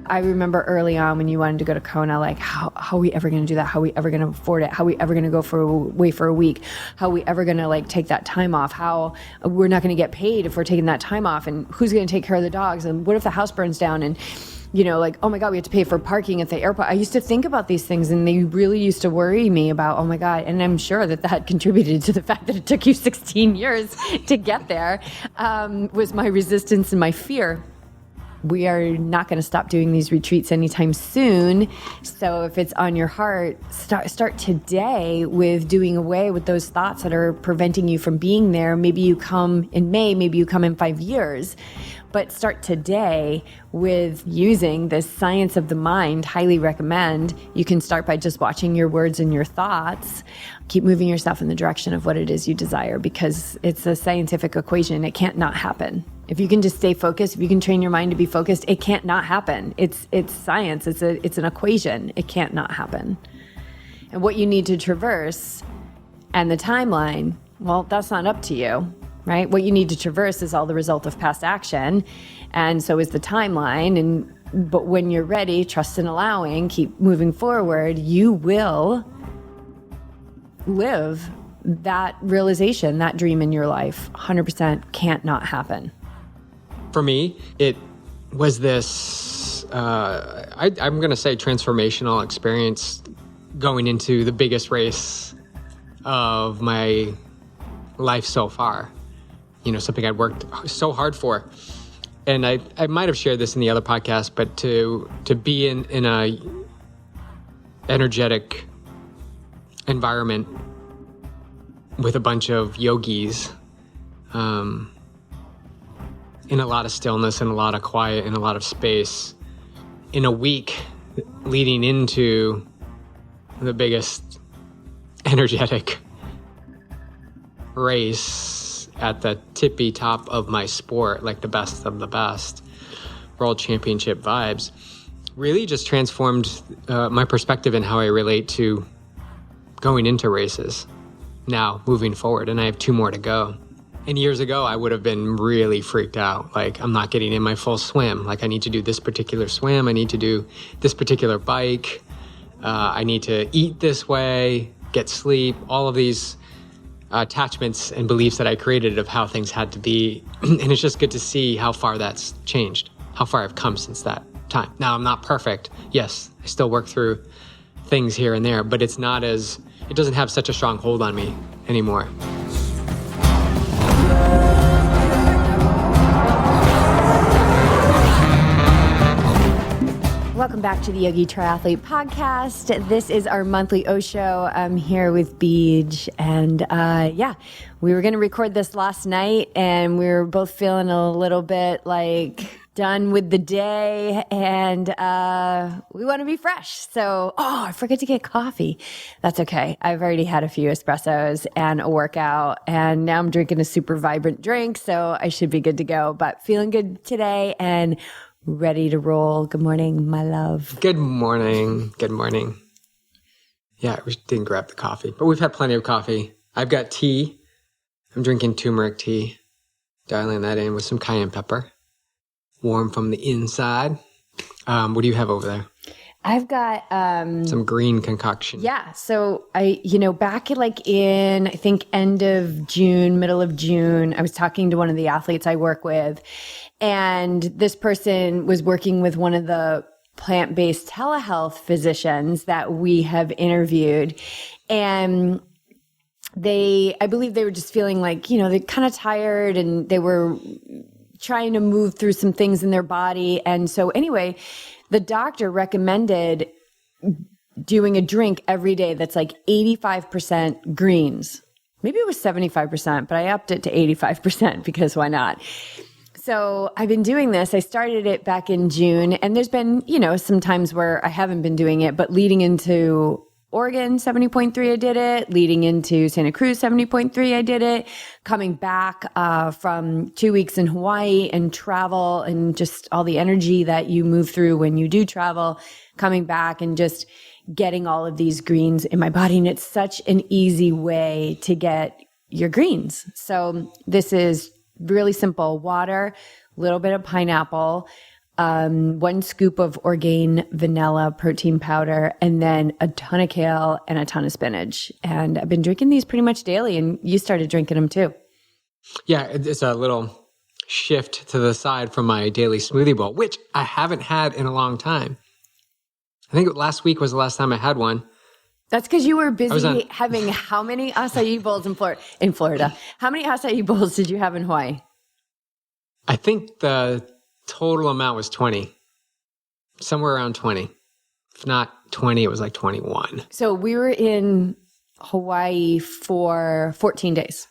I remember early on when you wanted to go to Kona, like how are we ever going to do that? How are we ever going to afford it? How are we ever going to go away for a week? How are we ever going to like take that time off? How we're not going to get paid if we're taking that time off, and who's going to take care of the dogs? And what if the house burns down? And like, oh my God, we have to pay for parking at the airport. I used to think about these things, and they really used to worry me about, oh my God. And I'm sure that contributed to the fact that it took you 16 years to get there, was my resistance and my fear. We are not going to stop doing these retreats anytime soon. So if it's on your heart, start today with doing away with those thoughts that are preventing you from being there. Maybe you come in May, maybe you come in 5 years, but start today with using this science of the mind. Highly recommend. You can start by just watching your words and your thoughts. Keep moving yourself in the direction of what it is you desire, because it's a scientific equation. It can't not happen. If you can just stay focused, if you can train your mind to be focused, it can't not happen. It's science. It's an equation. It can't not happen. And what you need to traverse and the timeline, well, that's not up to you, right? What you need to traverse is all the result of past action, and so is the timeline. But when you're ready, trust and allowing, keep moving forward, you will live that realization, that dream in your life. 100% can't not happen. For me, it was this, I'm going to say transformational experience going into the biggest race of my life so far. Something I'd worked so hard for. And I might have shared this in the other podcast, but to be in a energetic environment with a bunch of yogis, in a lot of stillness and a lot of quiet and a lot of space, in a week leading into the biggest energetic race at the tippy top of my sport, like the best of the best, World Championship vibes, really just transformed my perspective and how I relate to going into races now, moving forward. And I have 2 more to go. And years ago, I would have been really freaked out. Like, I'm not getting in my full swim. Like, I need to do this particular swim. I need to do this particular bike. I need to eat this way, get sleep, all of these attachments and beliefs that I created of how things had to be. And it's just good to see how far that's changed, how far I've come since that time. Now, I'm not perfect. Yes, I still work through things here and there, but it doesn't have such a strong hold on me anymore. Welcome back to the Yogi Triathlete Podcast. This is our monthly O Show. I'm here with Beej, and we were going to record this last night, and we were both feeling a little bit like done with the day, and we want to be fresh. So, I forget to get coffee. That's okay. I've already had a few espressos and a workout, and now I'm drinking a super vibrant drink, so I should be good to go. But feeling good today and ready to roll. Good morning, my love. Good morning. Good morning. Yeah, we didn't grab the coffee, but we've had plenty of coffee. I've got tea. I'm drinking turmeric tea, dialing that in with some cayenne pepper. Warm from the inside. What do you have over there? I've got some green concoction. Yeah. So back in I think end of June, middle of June, I was talking to one of the athletes I work with, and this person was working with one of the plant-based telehealth physicians that we have interviewed. And I believe they were just feeling like, they're kind of tired, and they were trying to move through some things in their body. And so anyway, the doctor recommended doing a drink every day that's like 85% greens. Maybe it was 75%, but I upped it to 85% because why not? So I've been doing this. I started it back in June, and there's been, some times where I haven't been doing it, but leading into Oregon 70.3, I did it. Leading into Santa Cruz 70.3, I did it. Coming back from 2 weeks in Hawaii and travel and just all the energy that you move through when you do travel, coming back and just getting all of these greens in my body. And it's such an easy way to get your greens. So this is really simple: water, a little bit of pineapple, 1 scoop of Orgain vanilla protein powder, and then a ton of kale and a ton of spinach. And I've been drinking these pretty much daily, and you started drinking them too. Yeah, it's a little shift to the side from my daily smoothie bowl, which I haven't had in a long time. I think last week was the last time I had one. That's because you were busy having how many acai bowls in Florida? How many acai bowls did you have in Hawaii? I think the total amount was 20. Somewhere around 20. If not 20, it was like 21. So we were in Hawaii for 14 days.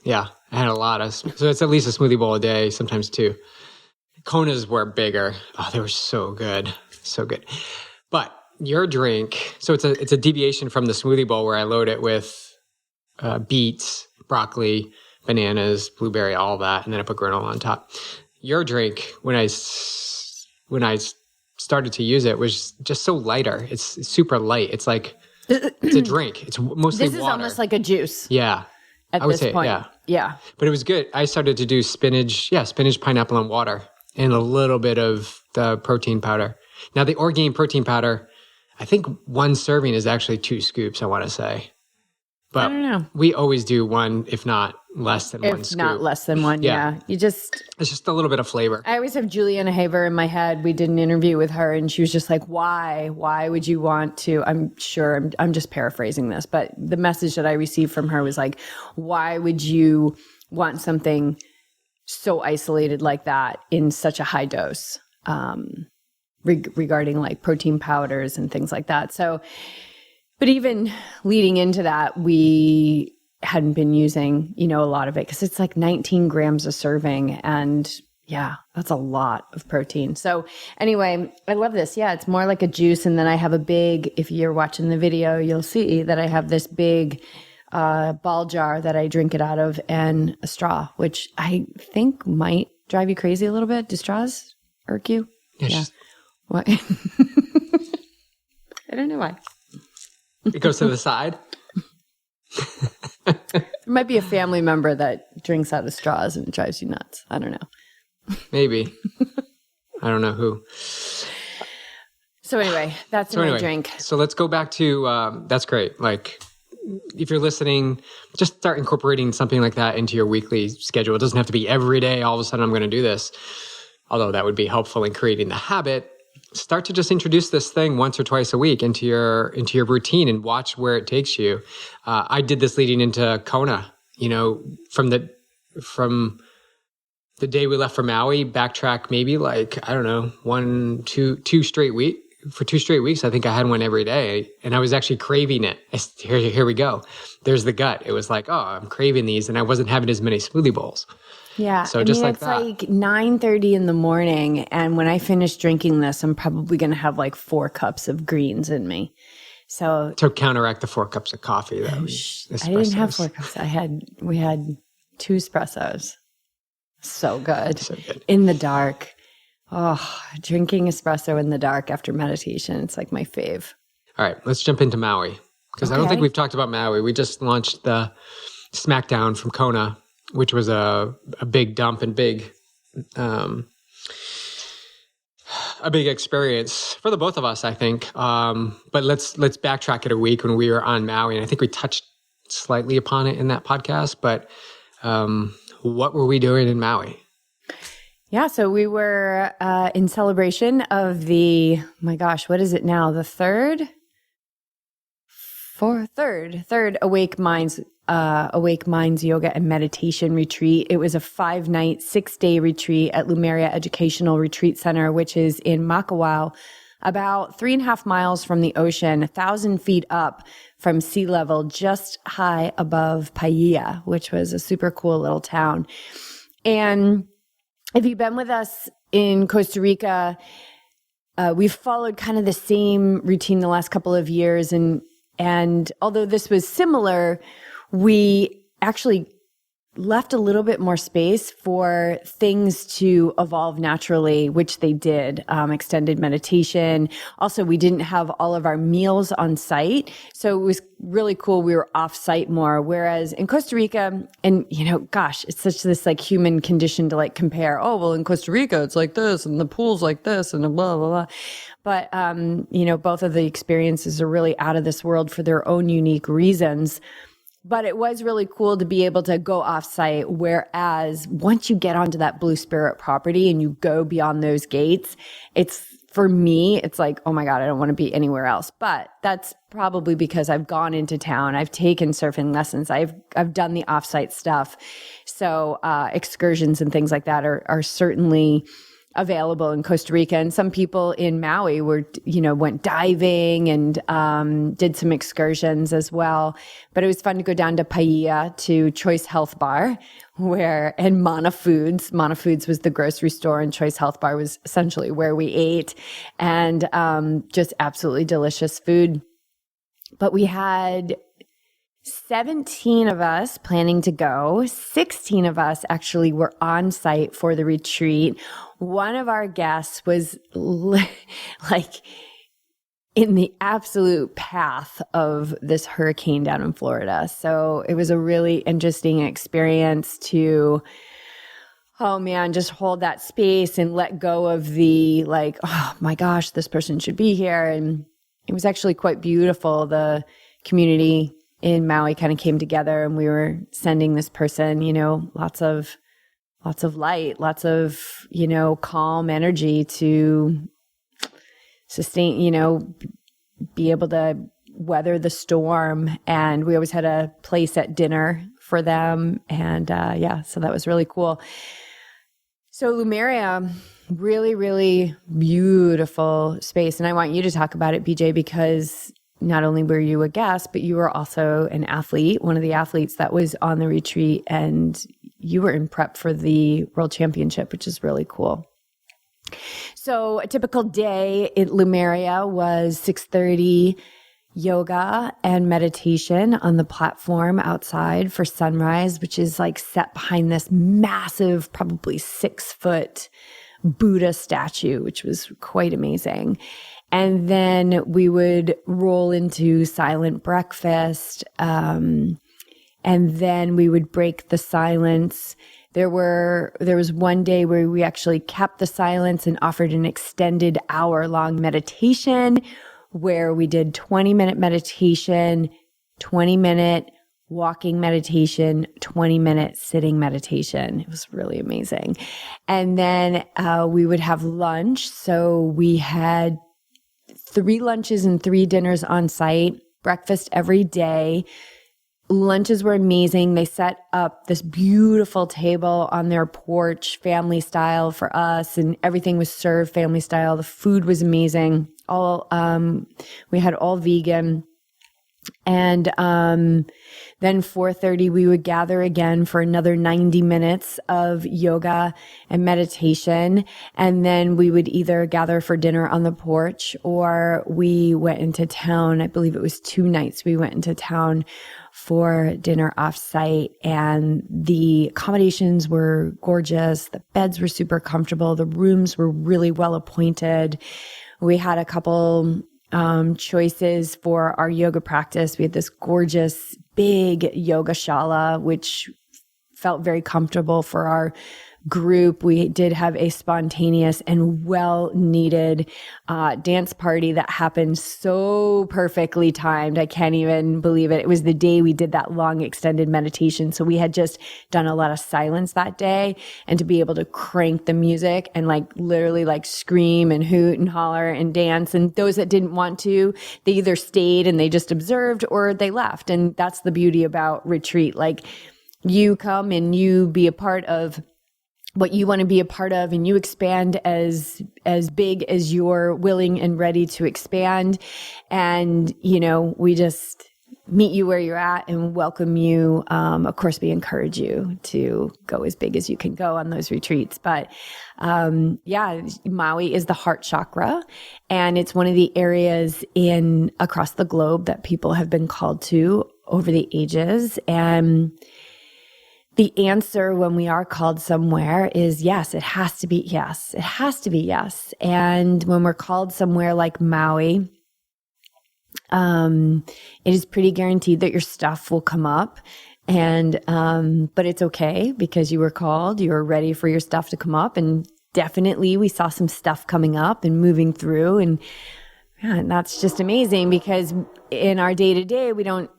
Yeah, I had a lot of, so it's at least a smoothie bowl a day, sometimes 2. Konas were bigger. Oh, they were so good. So good. But your drink, so it's a deviation from the smoothie bowl where I load it with beets, broccoli, bananas, blueberry, all that, and then I put granola on top. Your drink, when I started to use it, was just so lighter. It's super light. It's like, it's a drink. It's mostly water. This is almost like a juice. Yeah. At this point. Yeah. But it was good. I started to do spinach, pineapple, and water, and a little bit of the protein powder. Now, the Orgain protein powder, I think 1 serving is actually 2 scoops, I want to say. But I don't know. We always do 1, if not less than 1 scoop. If not less than 1, yeah. It's just a little bit of flavor. I always have Juliana Haver in my head. We did an interview with her, and she was just like, why? Why would you want to? I'm sure, I'm just paraphrasing this, but the message that I received from her was like, why would you want something so isolated like that in such a high dose? Regarding like protein powders and things like that. So, but even leading into that, we hadn't been using, a lot of it because it's like 19 grams a serving. And yeah, that's a lot of protein. So anyway, I love this. Yeah, it's more like a juice. And then I have a big, if you're watching the video, you'll see that I have this big ball jar that I drink it out of and a straw, which I think might drive you crazy a little bit. Do straws irk you? Yeah. Why? I don't know why. It goes to the side. There might be a family member that drinks out of straws and it drives you nuts. I don't know. Maybe. I don't know who. So anyway, that's my drink. So let's go back to, that's great. Like, if you're listening, just start incorporating something like that into your weekly schedule. It doesn't have to be every day. All of a sudden, I'm going to do this. Although that would be helpful in creating the habit. Start to just introduce this thing once or twice a week into your routine and watch where it takes you. I did this leading into Kona. From the day we left for Maui, backtrack maybe like, I don't know, 2 straight weeks. For 2 straight weeks, I think I had one every day, and I was actually craving it. Here we go. There's the gut. It was like, oh, I'm craving these, and I wasn't having as many smoothie bowls. Yeah. So just like it's that. like 9:30 in the morning, and when I finish drinking this, I'm probably going to have like 4 cups of greens in me. So to counteract the 4 cups of coffee, though. I didn't have 4 cups. We had 2 espressos. So good. So good. In the dark. Oh, drinking espresso in the dark after meditation. It's like my fave. All right, let's jump into Maui. Because I don't think we've talked about Maui. We just launched the Smackdown from Kona, which was a big dump and a big experience for the both of us, I think. But let's backtrack it a week when we were on Maui. And I think we touched slightly upon it in that podcast. But what were we doing in Maui? Yeah, so we were in celebration of the, my gosh, what is it now? The third Awake Minds Yoga and Meditation Retreat. It was a 5-night, 6-day retreat at Lumeria Educational Retreat Center, which is in Makawao, about 3.5 miles from the ocean, 1,000 feet up from sea level, just high above Paia, which was a super cool little town. And if you've been with us in Costa Rica, we've followed kind of the same routine the last couple of years. And although this was similar, we actually left a little bit more space for things to evolve naturally, which they did. Extended meditation. Also, we didn't have all of our meals on site. So it was really cool. We were off site more. Whereas in Costa Rica, and gosh, it's such this like human condition to like compare. Oh, well, in Costa Rica, it's like this and the pool's like this and blah, blah, blah. But, both of the experiences are really out of this world for their own unique reasons. But it was really cool to be able to go off site. Whereas once you get onto that Blue Spirit property and you go beyond those gates, for me, it's like, oh my God, I don't want to be anywhere else. But that's probably because I've gone into town. I've taken surfing lessons. I've done the offsite stuff. So, excursions and things like that are certainly available in Costa Rica. And some people in Maui went diving and did some excursions as well. But it was fun to go down to Paia to Choice Health Bar and Mana Foods. Mana Foods was the grocery store and Choice Health Bar was essentially where we ate, and just absolutely delicious food. But we had 17 of us planning to go. 16 of us actually were on site for the retreat. One of our guests was like in the absolute path of this hurricane down in Florida. So it was a really interesting experience to, oh man, just hold that space and let go of the like, oh my gosh, this person should be here. And it was actually quite beautiful. The community in Maui kind of came together and we were sending this person, lots of light, lots of, calm energy to sustain, be able to weather the storm. And we always had a place at dinner for them. And so that was really cool. So Lumeria, really, really beautiful space. And I want you to talk about it, BJ, because not only were you a guest, but you were also an athlete, one of the athletes that was on the retreat, and you were in prep for the World Championship, which is really cool. So a typical day at Lumeria was 6:30 yoga and meditation on the platform outside for sunrise, which is like set behind this massive, probably 6-foot Buddha statue, which was quite amazing. And then we would roll into silent breakfast. And then we would break the silence. There was one day where we actually kept the silence and offered an extended hour-long meditation where we did 20-minute meditation, 20-minute walking meditation, 20-minute sitting meditation. It was really amazing. And then we would have lunch. So we had 3 lunches and 3 dinners on site, breakfast every day. Lunches were amazing. They set up this beautiful table on their porch, family style for us, and everything was served family style. The food was amazing. We had all vegan. And then 4:30, we would gather again for another 90 minutes of yoga and meditation. And then we would either gather for dinner on the porch or we went into town. I believe it was 2 nights we went into town for dinner off-site, and the accommodations were gorgeous. The beds were super comfortable. The rooms were really well appointed. We had a couple choices for our yoga practice. We had this gorgeous big yoga shala, which felt very comfortable for our group. We did have a spontaneous and well-needed dance party that happened so perfectly timed. I can't even believe it. It was the day we did that long extended meditation. So we had just done a lot of silence that day, and to be able to crank the music and like literally like scream and hoot and holler and dance. And those that didn't want to, they either stayed and they just observed or they left. And that's the beauty about retreat. Like you come and you be a part of what you want to be a part of, and you expand as big as you're willing and ready to expand. And, we just meet you where you're at and welcome you. Of course, we encourage you to go as big as you can go on those retreats. But Maui is the heart chakra, and it's one of the areas across the globe that people have been called to over the ages. And the answer when we are called somewhere is yes, it has to be yes. It has to be yes. And when we're called somewhere like Maui, it is pretty guaranteed that your stuff will come up. And, but it's okay because you were called, you were ready for your stuff to come up. And definitely we saw some stuff coming up and moving through. And that's just amazing because in our day to day, we don't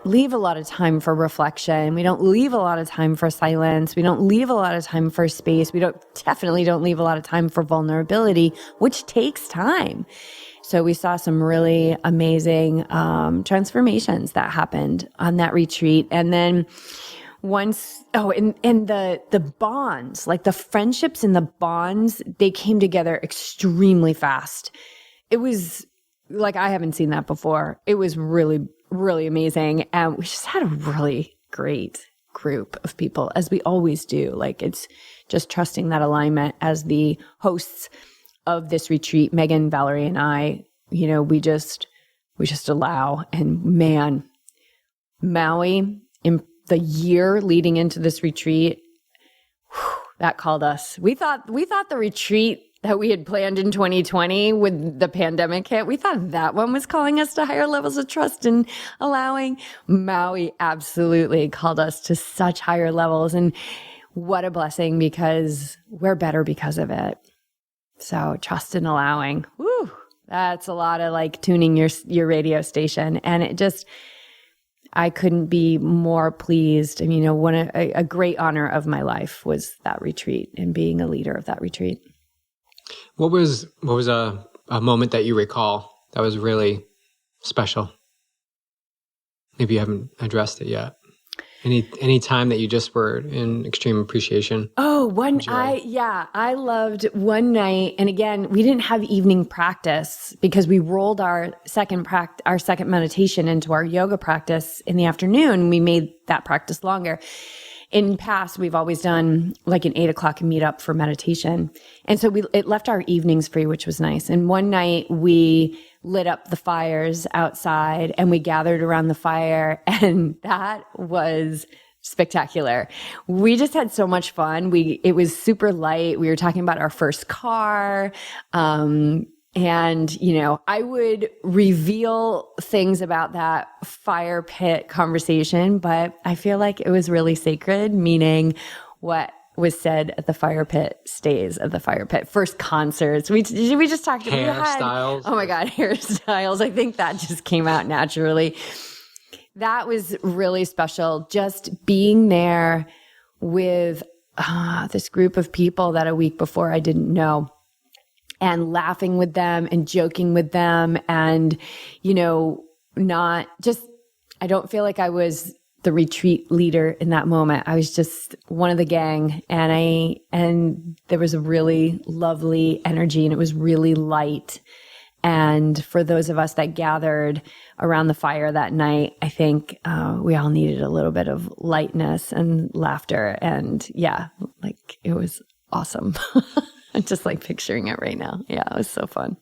leave a lot of time for reflection. We don't leave a lot of time for silence. We don't leave a lot of time for space. We definitely don't leave a lot of time for vulnerability, which takes time. So we saw some really amazing transformations that happened on that retreat. And then once, and the bonds, like the friendships and the bonds, they came together extremely fast. It was like, I haven't seen that before. It was really, really amazing. And we just had a really great group of people, as we always do. Like, it's just trusting that alignment as the hosts of this retreat. Megan, Valerie, and I, we just allow. And man, Maui, in the year leading into this retreat, that called us. We thought the retreat that we had planned in 2020 with the pandemic hit, we thought that one was calling us to higher levels of trust and allowing. Maui absolutely called us to such higher levels. And what a blessing, because we're better because of it. So trust and allowing. Woo, that's a lot of like tuning your radio station. And it just, I couldn't be more pleased. I mean, a great honor of my life was that retreat and being a leader of that retreat. What was a moment that you recall that was really special? Maybe you haven't addressed it yet. Any time that you just were in extreme appreciation? Oh, I loved one night. And again, we didn't have evening practice because we rolled our second meditation into our yoga practice in the afternoon. We made that practice longer. In past, we've always done like an 8 o'clock meetup for meditation. And so it left our evenings free, which was nice. And one night we lit up the fires outside and we gathered around the fire, and that was spectacular. We just had so much fun. It was super light. We were talking about our first car. And, I would reveal things about that fire pit conversation, but I feel like it was really sacred, meaning what was said at the fire pit stays at the fire pit. First concerts. We just talked about hairstyles. Oh my God, hairstyles. I think that just came out naturally. That was really special. Just being there with this group of people that a week before I didn't know, and laughing with them and joking with them. And, I don't feel like I was the retreat leader in that moment. I was just one of the gang, and there was a really lovely energy, and it was really light. And for those of us that gathered around the fire that night, I think we all needed a little bit of lightness and laughter. And yeah, like it was awesome. I'm just like picturing it right now. Yeah, it was so fun.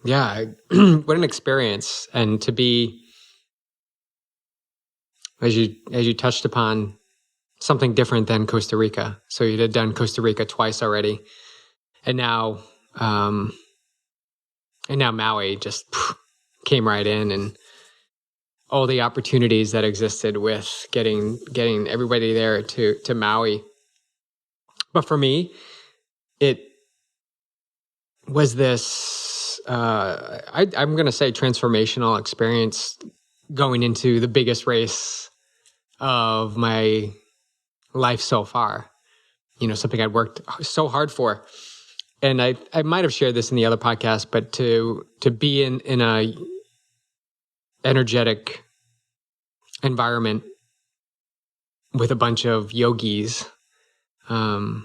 Yeah, what an experience. And to be, as you touched upon, something different than Costa Rica. So you had done Costa Rica twice already. And now Maui just came right in, and all the opportunities that existed with getting everybody there to Maui. But for me, it was this, I'm going to say, transformational experience going into the biggest race of my life so far. Something I'd worked so hard for. And I might have shared this in the other podcast, but to be in a energetic environment with a bunch of yogis, in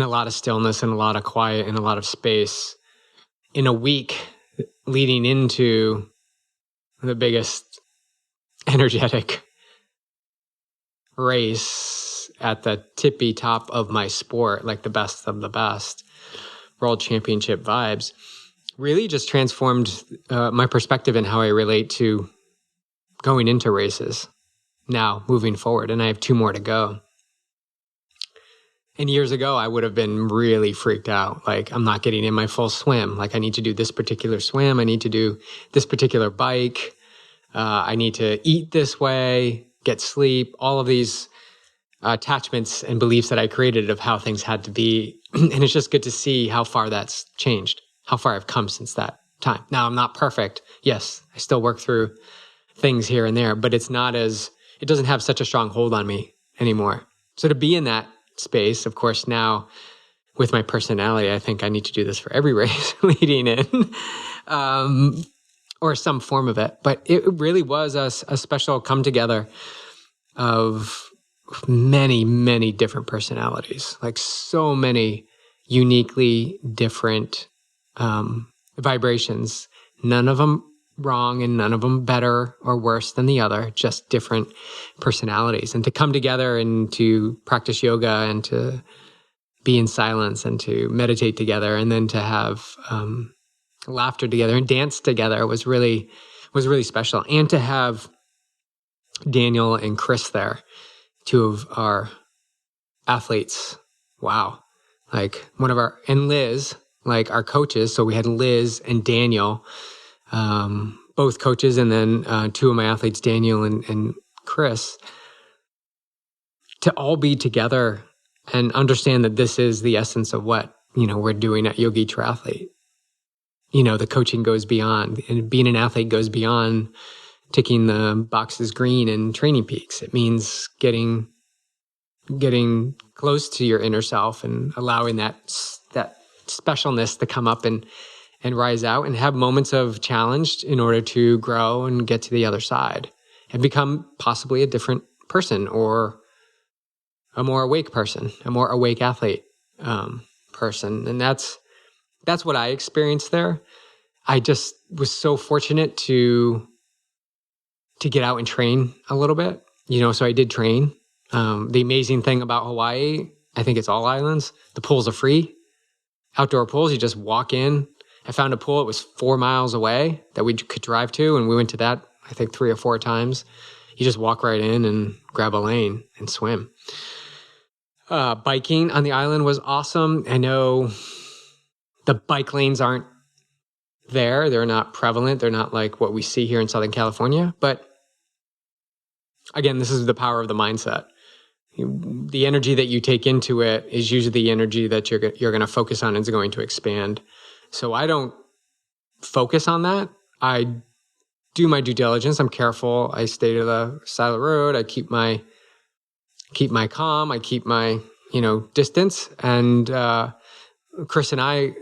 a lot of stillness and a lot of quiet and a lot of space, in a week leading into the biggest energetic race at the tippy top of my sport, like the best of the best, World Championship vibes, really just transformed my perspective in how I relate to going into races. now moving forward, and I have 2 more to go. And years ago, I would have been really freaked out. Like, I'm not getting in my full swim. Like, I need to do this particular swim. I need to do this particular bike. I need to eat this way, get sleep, all of these attachments and beliefs that I created of how things had to be. And it's just good to see how far that's changed, how far I've come since that time. Now, I'm not perfect. Yes, I still work through things here and there, but it doesn't have such a strong hold on me anymore. So to be in that space, of course, now with my personality, I think I need to do this for every race leading in, or some form of it. But it really was a special come together of many, many different personalities, like so many uniquely different vibrations, none of them wrong and none of them better or worse than the other, just different personalities. And to come together and to practice yoga and to be in silence and to meditate together and then to have laughter together and dance together was really special. And to have Daniel and Chris there, 2 of our athletes. Wow. Like and Liz, like our coaches. So we had Liz and Daniel, both coaches, and then 2 of my athletes, Daniel and Chris, to all be together and understand that this is the essence of what, we're doing at Yogi Triathlete. The coaching goes beyond, and being an athlete goes beyond ticking the boxes green in Training Peaks. It means getting close to your inner self and allowing that specialness to come up and rise out and have moments of challenge in order to grow and get to the other side and become possibly a different person or a more awake person, a more awake athlete person. And that's what I experienced there. I just was so fortunate to get out and train a little bit, so I did train. The amazing thing about Hawaii, I think it's all islands, the pools are free. Outdoor pools, you just walk in. I found a pool, it was 4 miles away that we could drive to, and we went to that, I think 3 or 4 times. You just walk right in and grab a lane and swim. Biking on the island was awesome. I know the bike lanes aren't there. They're not prevalent. They're not like what we see here in Southern California. But again, this is the power of the mindset. The energy that you take into it is usually the energy that you're going to focus on and is going to expand. So I don't focus on that. I do my due diligence. I'm careful. I stay to the side of the road. I keep my calm. I keep my, distance. And Chris and I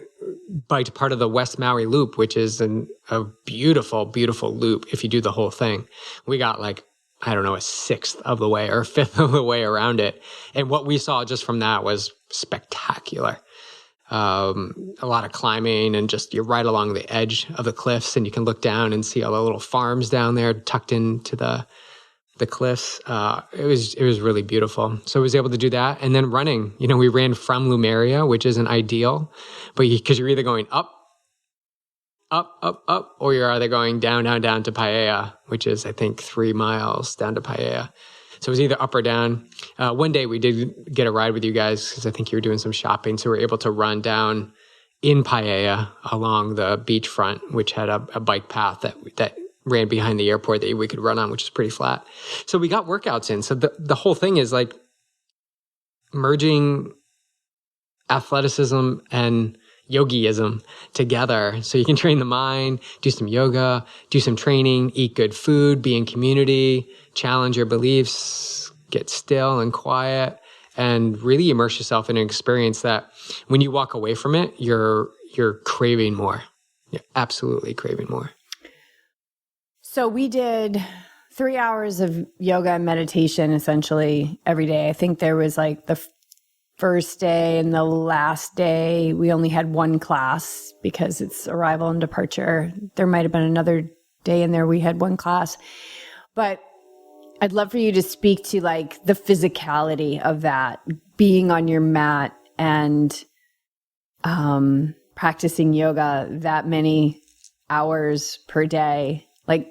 biked part of the West Maui Loop, which is a beautiful, beautiful loop if you do the whole thing. We got like, I don't know, a sixth of the way or a fifth of the way around it. And what we saw just from that was spectacular. A lot of climbing and just you're right along the edge of the cliffs and you can look down and see all the little farms down there tucked into the cliffs. It was really beautiful. So I was able to do that. And then running, we ran from Lumeria, which isn't ideal, but because you're either going up, or you're either going down to Paia, which is, I think, 3 miles down to Paia. So it was either up or down. One day we did get a ride with you guys because I think you were doing some shopping. So we were able to run down in Paia along the beachfront, which had a bike path that ran behind the airport that we could run on, which is pretty flat. So we got workouts in. So the whole thing is like merging athleticism and yogiism together. So you can train the mind, do some yoga, do some training, eat good food, be in community, challenge your beliefs, get still and quiet, and really immerse yourself in an experience that when you walk away from it, you're craving more. You're absolutely craving more. So we did 3 hours of yoga and meditation essentially every day. I think there was like the first day and the last day, we only had 1 class because it's arrival and departure. There might have been another day in there we had 1 class. But I'd love for you to speak to like the physicality of that, being on your mat and practicing yoga that many hours per day. Like,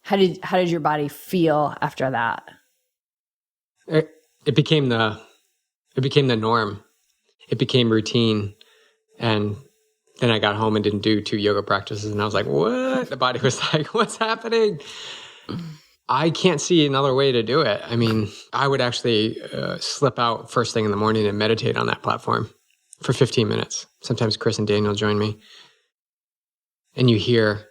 How did your body feel after that? It became the norm. It became routine. And then I got home and didn't do 2 yoga practices. And I was like, what? The body was like, what's happening? I can't see another way to do it. I mean, I would actually slip out first thing in the morning and meditate on that platform for 15 minutes. Sometimes Chris and Daniel join me. And you hear,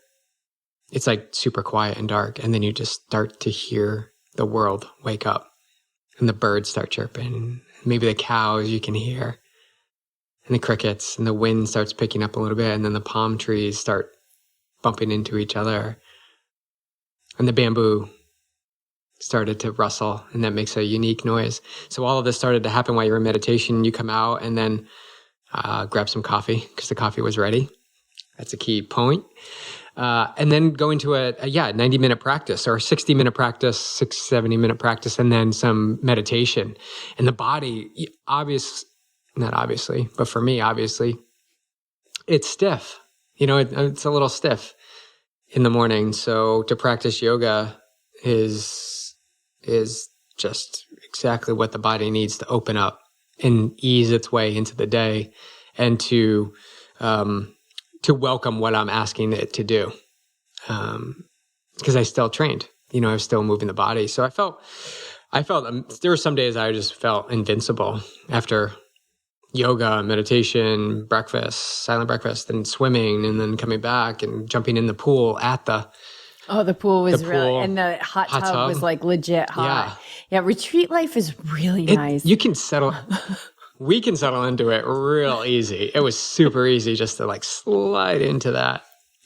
it's like super quiet and dark. And then you just start to hear the world wake up. And the birds start chirping. Maybe the cows you can hear. And the crickets. And the wind starts picking up a little bit. And then the palm trees start bumping into each other. And the bamboo started to rustle. And that makes a unique noise. So all of this started to happen while you're in meditation. You come out and then grab some coffee because the coffee was ready. That's a key point. And then go into a 90-minute practice or 60-minute practice, 70-minute practice, and then some meditation. And the body, not obviously, but for me, obviously, it's stiff. It's a little stiff in the morning. So to practice yoga is just exactly what the body needs to open up and ease its way into the day and to welcome what I'm asking it to do. Because I still trained, I was still moving the body. So I felt there were some days I just felt invincible after yoga, meditation, breakfast, silent breakfast, and swimming, and then coming back and jumping in the pool the pool was really, and the hot tub was like legit hot. Yeah, retreat life is really nice. You can settle. We can settle into it real easy. It was super easy just to like slide into that.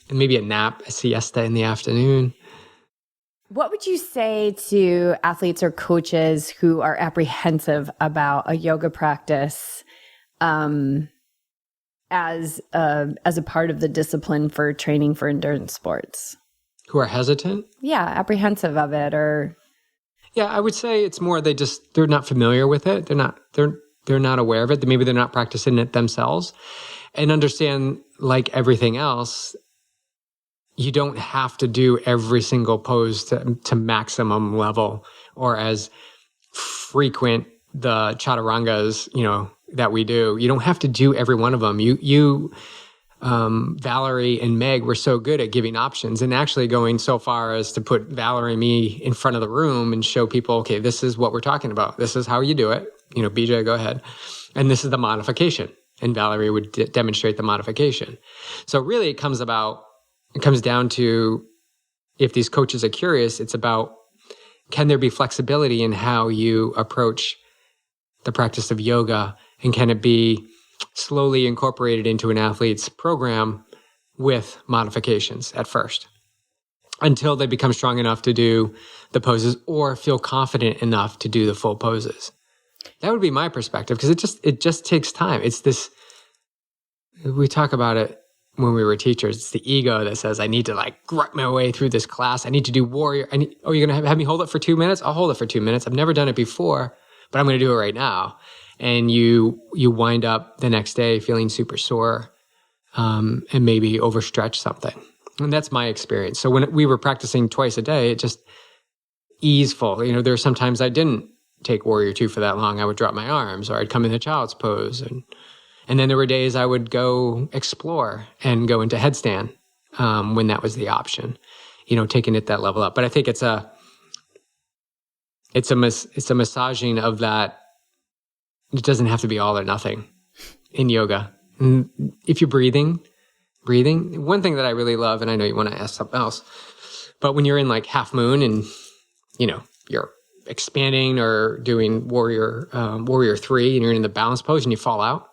And maybe a nap, a siesta in the afternoon. What would you say to athletes or coaches who are apprehensive about a yoga practice as a part of the discipline for training for endurance sports? Who are hesitant? Yeah, apprehensive of it or... Yeah, I would say it's more they're not familiar with it. They're not aware of it. Maybe they're not practicing it themselves. And understand, like everything else, you don't have to do every single pose to maximum level or as frequent the chaturangas, that we do. You don't have to do every one of them. Valerie and Meg were so good at giving options and actually going so far as to put Valerie and me in front of the room and show people, okay, this is what we're talking about. This is how you do it. BJ, go ahead. And this is the modification. And Valerie would demonstrate the modification. So really it comes down to, if these coaches are curious, it's about, can there be flexibility in how you approach the practice of yoga? And can it be slowly incorporated into an athlete's program with modifications at first until they become strong enough to do the poses or feel confident enough to do the full poses? That would be my perspective, because it just takes time. It's this, we talk about it when we were teachers, it's the ego that says, I need to like grunt my way through this class. I need to do warrior. You're going to have me hold it for 2 minutes? I'll hold it for 2 minutes. I've never done it before, but I'm going to do it right now. And you wind up the next day feeling super sore and maybe overstretch something. And that's my experience. So when we were practicing twice a day, it just easeful. There were some times I didn't take Warrior 2 for that long. I would drop my arms, or I'd come in the child's pose. And then there were days I would go explore and go into headstand when that was the option, taking it that level up. But I think it's a massaging of that. It doesn't have to be all or nothing in yoga. And if you're breathing, one thing that I really love, and I know you want to ask something else, but when you're in like half moon and, you're expanding or doing warrior 3 and you're in the balance pose and you fall out,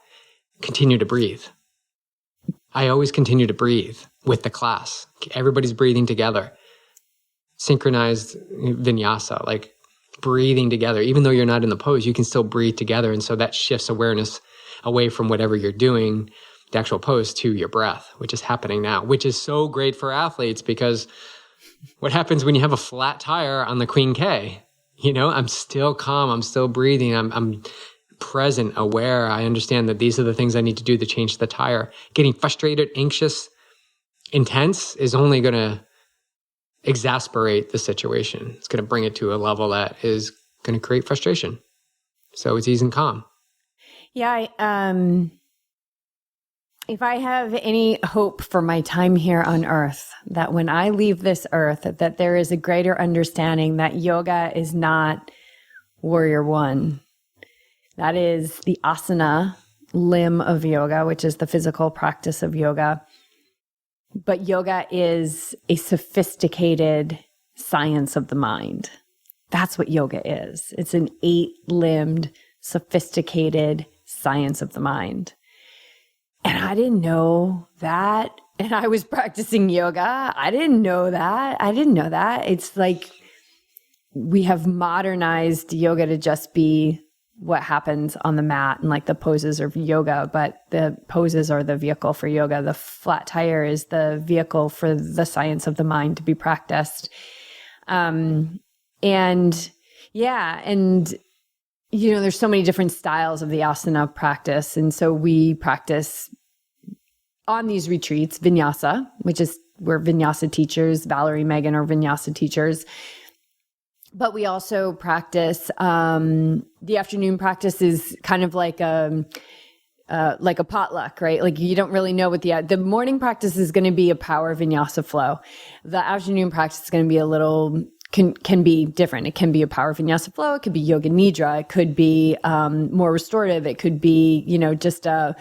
continue to breathe. I always continue to breathe with the class. Everybody's breathing together. Synchronized vinyasa, like breathing together. Even though you're not in the pose, you can still breathe together. And so that shifts awareness away from whatever you're doing, the actual pose, to your breath, which is happening now, which is so great for athletes, because what happens when you have a flat tire on the Queen K? I'm still calm. I'm still breathing. I'm present, aware. I understand that these are the things I need to do to change the tire. Getting frustrated, anxious, intense is only going to exasperate the situation. It's going to bring it to a level that is going to create frustration. So it's ease and calm. Yeah. If I have any hope for my time here on earth, that when I leave this earth, that there is a greater understanding that yoga is not warrior one. That is the asana limb of yoga, which is the physical practice of yoga. But yoga is a sophisticated science of the mind. That's what yoga is. It's an 8-limbed, sophisticated science of the mind. And I didn't know that. And I was practicing yoga. I didn't know that. It's like we have modernized yoga to just be what happens on the mat and like the poses of yoga, but the poses are the vehicle for yoga. The flat tire is the vehicle for the science of the mind to be practiced. And there's so many different styles of the asana practice. And so we practice on these retreats, vinyasa, which is we're vinyasa teachers. Valerie, Megan are vinyasa teachers. But we also practice, the afternoon practice is kind of like a potluck, right? Like you don't really know what the morning practice is going to be a power vinyasa flow. The afternoon practice is going to be can be different. It can be a power vinyasa flow. It could be yoga nidra. It could be more restorative. It could be, just a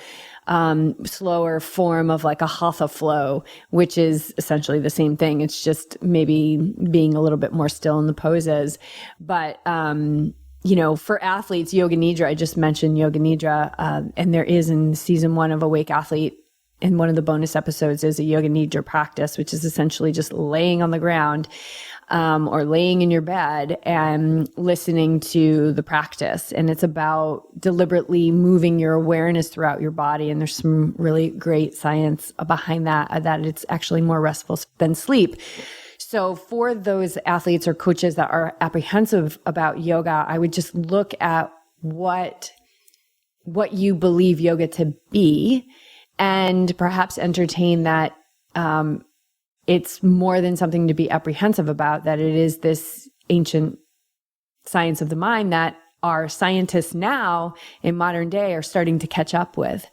slower form of like a hatha flow, which is essentially the same thing. It's just maybe being a little bit more still in the poses. But, for athletes, yoga nidra, I just mentioned yoga nidra, and there is in season 1 of Awake Athlete, in one of the bonus episodes is a yoga nidra practice, which is essentially just laying on the ground or laying in your bed and listening to the practice. And it's about deliberately moving your awareness throughout your body. And there's some really great science behind that it's actually more restful than sleep. So for those athletes or coaches that are apprehensive about yoga, I would just look at what you believe yoga to be and perhaps entertain that it's more than something to be apprehensive about, that it is this ancient science of the mind that our scientists now in modern day are starting to catch up with.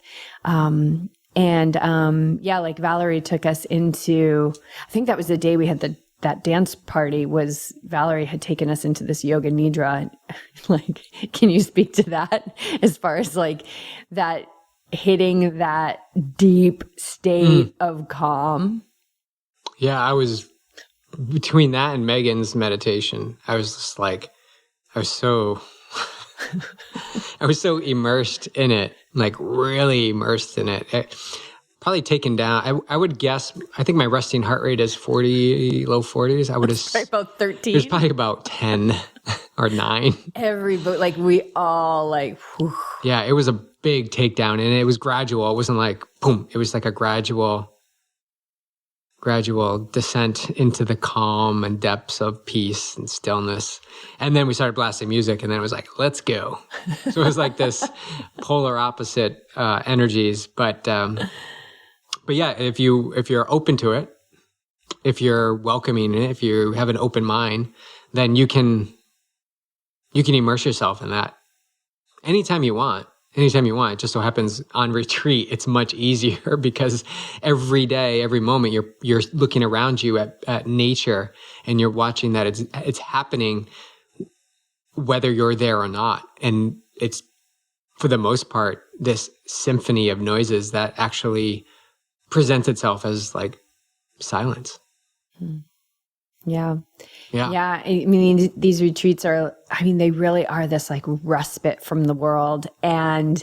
Like Valerie took us into, I think that was the day we had that dance party, was Valerie had taken us into this yoga nidra. Like, can you speak to that as far as like that hitting that deep state of calm? Yeah, I was between that and Megan's meditation. I was just like, I was so immersed in it, like really immersed in it. Probably taken down. I would guess, I think my resting heart rate is 40, low 40s. I would have probably about 13. It was probably about 10 or 9. We all like, whew. Yeah, it was a big takedown, and it was gradual. It wasn't like boom. It was like a gradual descent into the calm and depths of peace and stillness. And then we started blasting music, and then it was like, let's go. So it was like this polar opposite energies. But yeah, if you're open to it, if you're welcoming it, if you have an open mind, then you can immerse yourself in that anytime you want. It just so happens on retreat, it's much easier because every day, every moment, you're looking around you at nature, and you're watching that it's happening whether you're there or not. And it's, for the most part, this symphony of noises that actually presents itself as like silence. Yeah. I mean, these retreats they really are this like respite from the world. And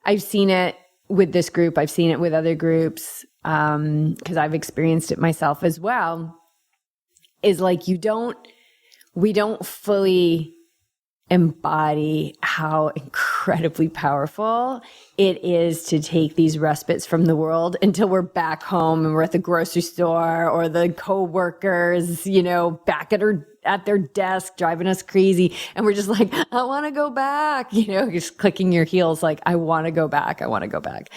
I've seen it with this group. I've seen it with other groups, because I've experienced it myself as well, is like we don't fully embody how incredible incredibly powerful it is to take these respites from the world until we're back home and we're at the grocery store or the coworkers, back at their desk driving us crazy. And we're just like, I want to go back, just clicking your heels like, I want to go back. I want to go back.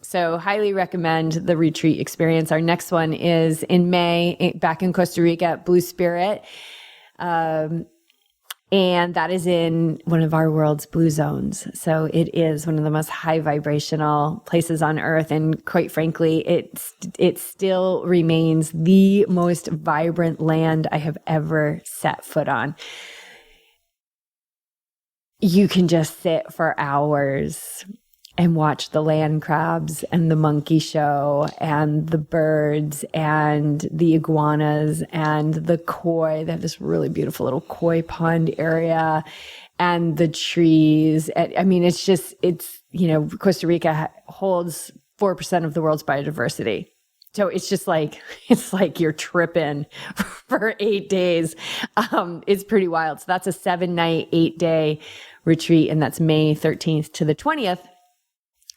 So highly recommend the retreat experience. Our next one is in May, back in Costa Rica at Blue Spirit. And that is in one of our world's blue zones. So it is one of the most high vibrational places on earth. And quite frankly, it still remains the most vibrant land I have ever set foot on. You can just sit for hours and watch the land crabs and the monkey show and the birds and the iguanas and the koi. They have this really beautiful little koi pond area and the trees. I mean, Costa Rica holds 4% of the world's biodiversity. So it's just like, you're tripping for 8 days. It's pretty wild. So that's a 7-night, 8-day retreat. And that's May 13th to the 20th.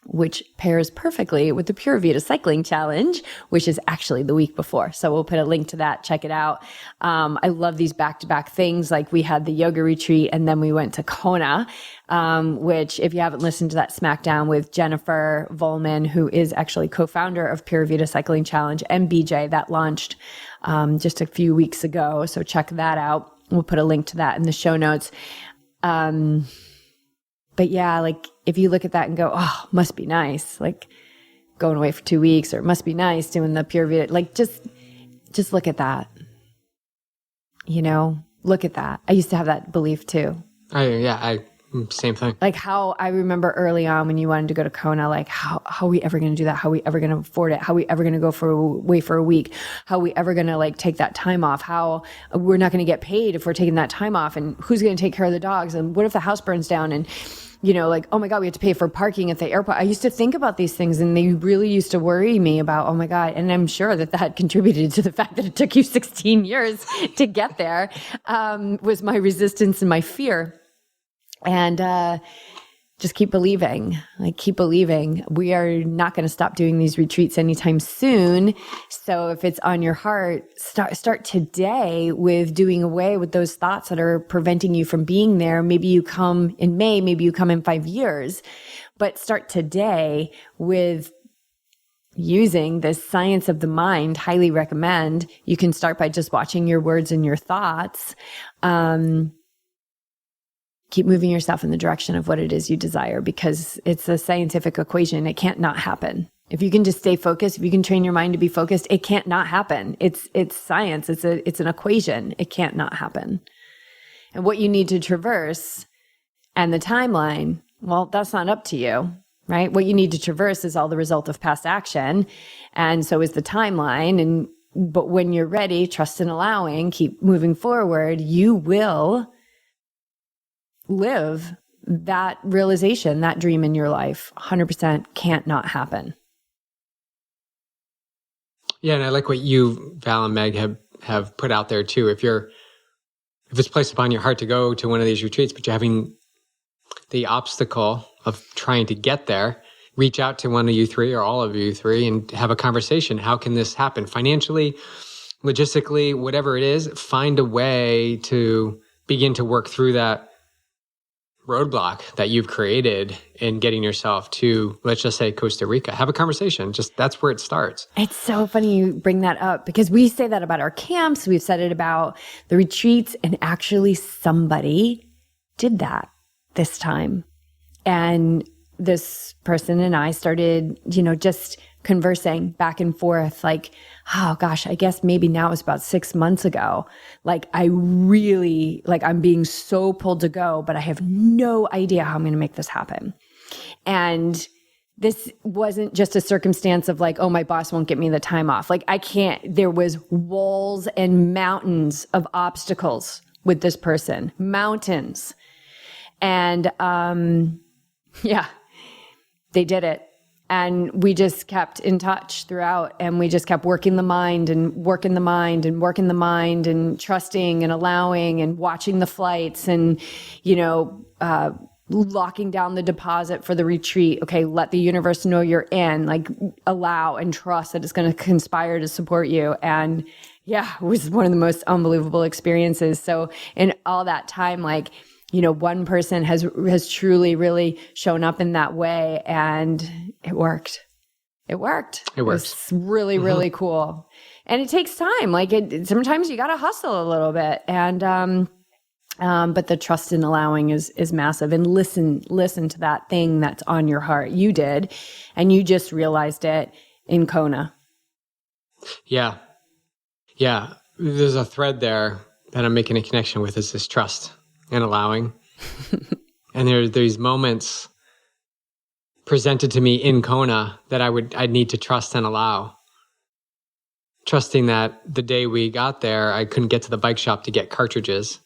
Which pairs perfectly with the Pure Vita Cycling Challenge, which is actually the week before. So we'll put a link to that. Check it out. I love these back-to-back things. Like we had the yoga retreat and then we went to Kona, which if you haven't listened to that Smackdown with Jennifer Volman, who is actually co-founder of Pure Vita Cycling Challenge and BJ, that launched just a few weeks ago. So check that out. We'll put a link to that in the show notes. But yeah, like if you look at that and go, oh, must be nice, like going away for 2 weeks, or it must be nice doing the Pure Vita, like just look at that, look at that. I used to have that belief too. Same thing. Like how I remember early on when you wanted to go to Kona, like how are we ever going to do that? How are we ever going to afford it? How are we ever going to go away for a week? How are we ever going to like take that time off? How we're not going to get paid if we're taking that time off, and who's going to take care of the dogs? And what if the house burns down? And like, oh my God, we have to pay for parking at the airport. I used to think about these things and they really used to worry me about, oh my God. And I'm sure that contributed to the fact that it took you 16 years to get there, was my resistance and my fear. And just keep believing, we are not going to stop doing these retreats anytime soon. So if it's on your heart, start today with doing away with those thoughts that are preventing you from being there. Maybe you come in May, maybe you come in 5 years, but start today with using this science of the mind. Highly recommend. You can start by just watching your words and your thoughts. Keep moving yourself in the direction of what it is you desire, because it's a scientific equation. It can't not happen. If you can just stay focused, if you can train your mind to be focused, it can't not happen. It's science. It's an equation. It can't not happen. And what you need to traverse and the timeline, well, that's not up to you, right? What you need to traverse is all the result of past action. And so is the timeline. But when you're ready, trust and allowing, keep moving forward, you will live that realization, that dream in your life. 100% can't not happen. Yeah, and I like what you, Val and Meg, have put out there too. If it's placed upon your heart to go to one of these retreats, but you're having the obstacle of trying to get there, reach out to one of you three or all of you three and have a conversation. How can this happen? Financially, logistically, whatever it is, find a way to begin to work through that roadblock that you've created in getting yourself to, let's just say, Costa Rica. Have a conversation. Just that's where it starts. It's so funny you bring that up, because we say that about our camps. We've said it about the retreats, and actually somebody did that this time. And this person and I started, just conversing back and forth, like, oh gosh, I guess maybe now it's about 6 months ago. Like I'm being so pulled to go, but I have no idea how I'm going to make this happen. And this wasn't just a circumstance of like, oh, my boss won't get me the time off. Like there was walls and mountains of obstacles with this person, mountains. And, they did it. And we just kept in touch throughout, and we just kept working the mind and working the mind and working the mind and trusting and allowing and watching the flights and, locking down the deposit for the retreat. Okay, let the universe know you're in, like allow and trust that it's going to conspire to support you. And yeah, it was one of the most unbelievable experiences. So in all that time, like, you know, one person has truly really shown up in that way, and it worked. It worked. It worked. It's really, really cool. And it takes time. Like sometimes you got to hustle a little bit. And, but the trust in allowing is massive. And listen to that thing that's on your heart. You did, and you just realized it in Kona. Yeah. Yeah. There's a thread there that I'm making a connection with, is this trust and allowing. And there's these moments presented to me in Kona that I'd need to trust and allow. Trusting that the day we got there, I couldn't get to the bike shop to get cartridges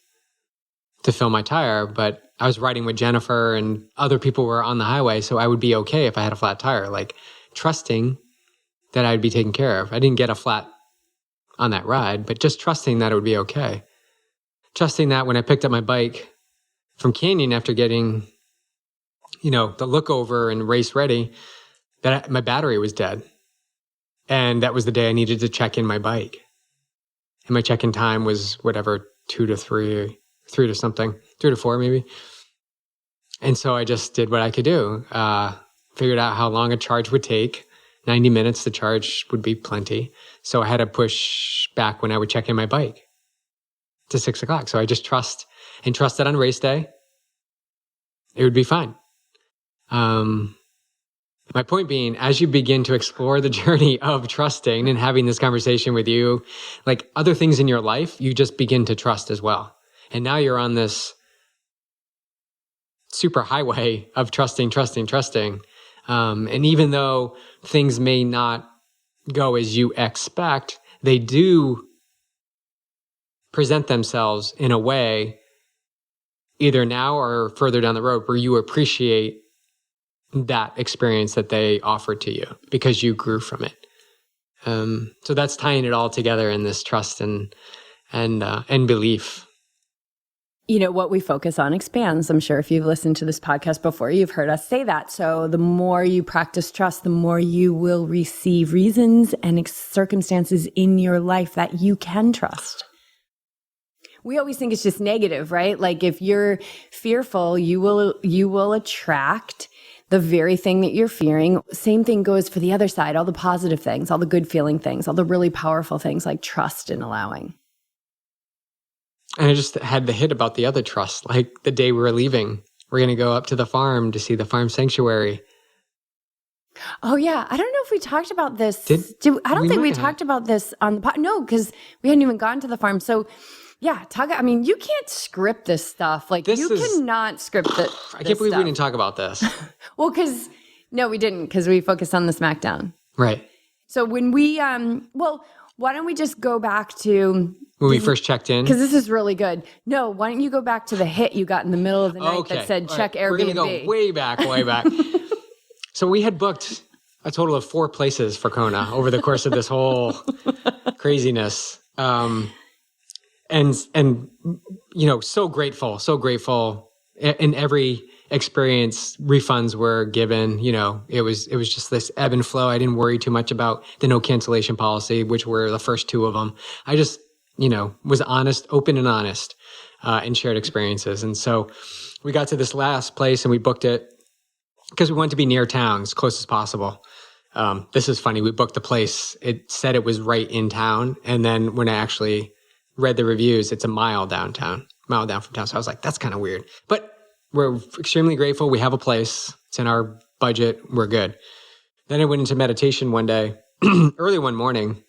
to fill my tire, but I was riding with Jennifer and other people were on the highway, so I would be okay if I had a flat tire. Like trusting that I'd be taken care of. I didn't get a flat on that ride, but just trusting that it would be okay. Trusting that when I picked up my bike from Canyon after getting, you know, the look over and race ready, that my battery was dead. And that was the day I needed to check in my bike. And my check-in time was whatever, 2 to 3 to 4 maybe. And so I just did what I could do. Figured out how long a charge would take. 90 minutes, the charge would be plenty. So I had to push back when I would check in my bike to 6 o'clock. So I just trust that on race day, it would be fine. My point being, as you begin to explore the journey of trusting and having this conversation with you, like other things in your life, you just begin to trust as well. And now you're on this super highway of trusting. And even though things may not go as you expect, they do present themselves in a way, either now or further down the road, where you appreciate that experience that they offered to you because you grew from it. So that's tying it all together in this trust and belief. You know, what we focus on expands. I'm sure if you've listened to this podcast before, you've heard us say that. So the more you practice trust, the more you will receive reasons and circumstances in your life that you can trust. We always think it's just negative, right? Like if you're fearful, you will attract the very thing that you're fearing. Same thing goes for the other side, all the positive things, all the good feeling things, all the really powerful things like trust and allowing. And I just had the hit about the other trust, like the day we were leaving. We're going to go up to the farm to see the farm sanctuary. Oh, yeah. I don't know if we talked about this. I don't think we talked about this on the pod. No, because we hadn't even gone to the farm. So yeah, I mean, you can't script this stuff. Like cannot script it. I can't believe we didn't talk about this. Well, no, we didn't, because we focused on the SmackDown. Right. So when we, why don't we just go back to when we first checked in? Because this is really good. No, why don't you go back to the hit you got in the middle of the night that said check Airbnb. We're going to go way back. So we had booked a total of 4 places for Kona over the course of this whole craziness. And you know, so grateful. In every experience, refunds were given. You know, it was just this ebb and flow. I didn't worry too much about the no cancellation policy, which were the first 2 of them. I just, you know, was open and honest, and shared experiences. And so we got to this last place and we booked it because we wanted to be near town, as close as possible. This is funny. We booked the place. It said it was right in town. And then when I actually read the reviews, it's a mile down from town. So I was like, that's kind of weird. But we're extremely grateful. We have a place. It's in our budget. We're good. Then I went into meditation one day, early one morning.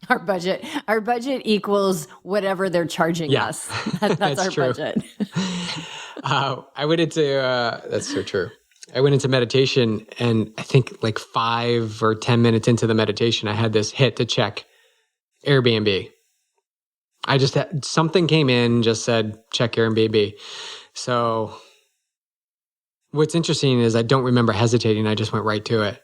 Our budget equals whatever they're charging us. That's our true. budget. I went into, that's so true. I went into meditation, and I think like 5 or 10 minutes into the meditation, I had this hit to check Airbnb. I just had something came in, just said, check Airbnb. So what's interesting is I don't remember hesitating. I just went right to it.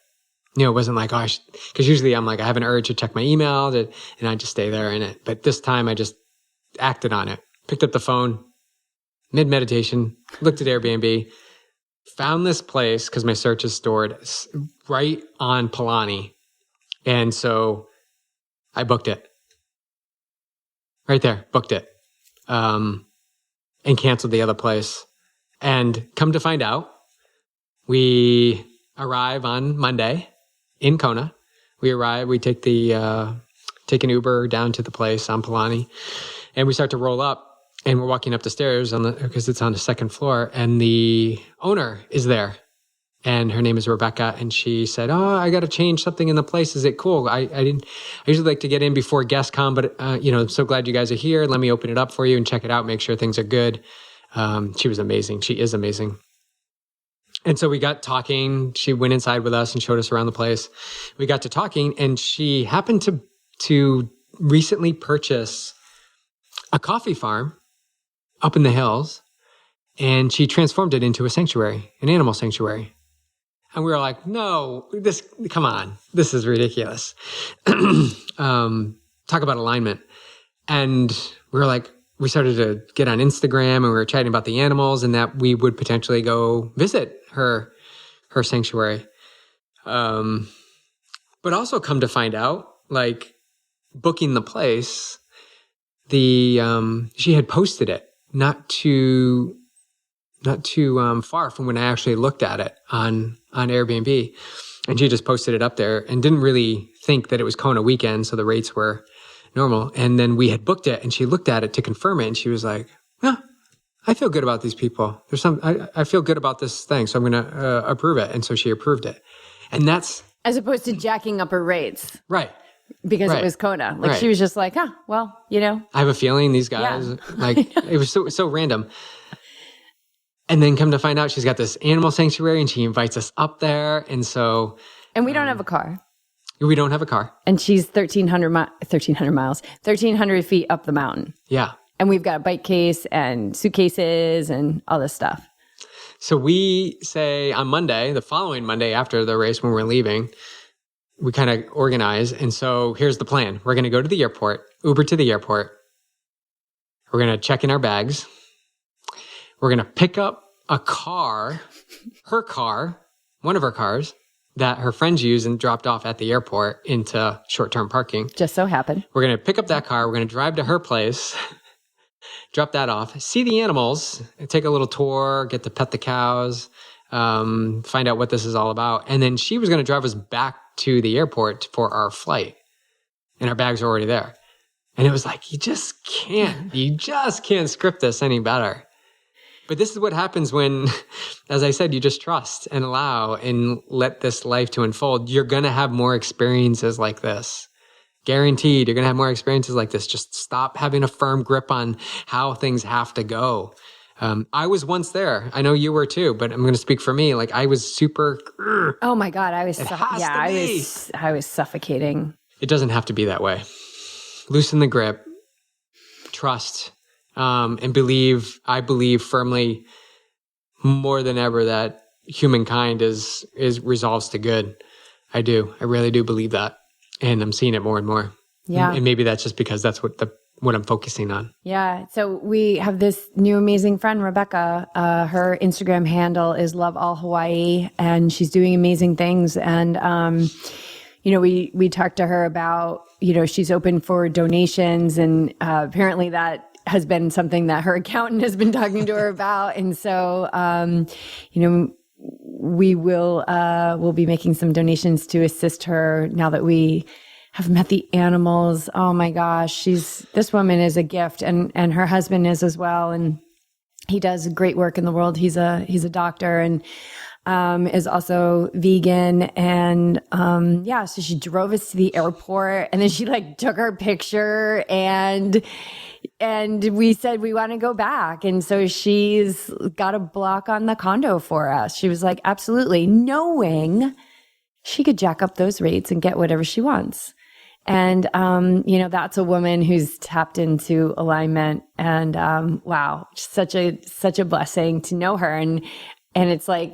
You know, it wasn't like, because usually I'm like, I have an urge to check my email, and I just stay there in it. But this time I just acted on it. Picked up the phone, mid-meditation, looked at Airbnb, found this place because my search is stored right on Palani. And so I booked it. Right there, booked it. And canceled the other place. And come to find out, we arrive on Monday in Kona. We arrive, we take take an Uber down to the place on Palani, and we start to roll up. And we're walking up the stairs because it's on the second floor, and the owner is there, and her name is Rebecca. And she said, "Oh, I got to change something in the place. Is it cool? I usually like to get in before guests come, but I'm so glad you guys are here. Let me open it up for you and check it out, make sure things are good." She was amazing. She is amazing. And so we got talking. She went inside with us and showed us around the place. We got to talking, and she happened to recently purchase a coffee farm up in the hills, and she transformed it into a sanctuary, an animal sanctuary. And we were like, no, come on, this is ridiculous. Talk about alignment. And we started to get on Instagram, and we were chatting about the animals and that we would potentially go visit her sanctuary. But also come to find out, booking the place, she had posted it not too far from when I actually looked at it on Airbnb, and she just posted it up there and didn't really think that it was Kona weekend, so the rates were normal. And then we had booked it, and she looked at it to confirm it, and she was like, "Yeah, I feel good about these people. I feel good about this thing, so I'm going to approve it." And so she approved it, and that's as opposed to jacking up her rates, right? Because it was Kona. She was just like, well, I have a feeling these guys, it was so random. And then come to find out she's got this animal sanctuary, and she invites us up there. And so... And we don't have a car. We don't have a car. And she's 1,300 feet up the mountain. Yeah. And we've got a bike case and suitcases and all this stuff. So we say on Monday, the following Monday after the race when we're leaving, we kind of organize. And so here's the plan. We're going to go to the airport, Uber to the airport. We're going to check in our bags. We're going to pick up a car, her car, one of her cars that her friends used and dropped off at the airport into short-term parking. Just so happened. We're going to pick up that car. We're going to drive to her place, drop that off, see the animals, take a little tour, get to pet the cows, find out what this is all about. And then she was going to drive us back to the airport for our flight. And our bags are already there. And it was like, you just can't script this any better. But this is what happens when, as I said, you just trust and allow and let this life to unfold. You're going to have more experiences like this. Guaranteed, you're going to have more experiences like this. Just stop having a firm grip on how things have to go. I was once there. I know you were too, but I'm going to speak for me. I was super... Oh my God, I was suffocating. It doesn't have to be that way. Loosen the grip, trust, and believe. I believe firmly more than ever that humankind is resolves to good. I do. I really do believe that. And I'm seeing it more and more. Yeah. And maybe that's just because that's what I'm focusing on. Yeah. So we have this new amazing friend, Rebecca. Her Instagram handle is Love All Hawaii, and she's doing amazing things. And, we talked to her about, she's open for donations, and apparently that has been something that her accountant has been talking to her about. And so, we'll be making some donations to assist her now that we have met the animals. Oh my gosh, this woman is a gift, and her husband is as well. And he does great work in the world. He's a doctor and is also vegan. And so she drove us to the airport, and then she took our picture, and we said we want to go back. And so she's got a block on the condo for us. She was like, absolutely, knowing she could jack up those rates and get whatever she wants. And, that's a woman who's tapped into alignment, and, wow, such a blessing to know her. And it's like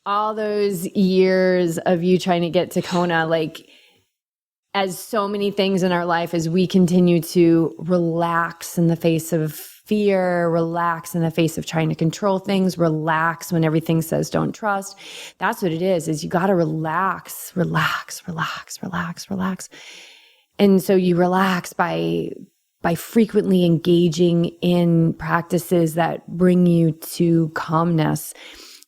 all those years of you trying to get to Kona, as so many things in our life, as we continue to relax in the face of fear, relax in the face of trying to control things, relax when everything says don't trust. That's what it is you got to relax. And so you relax by frequently engaging in practices that bring you to calmness.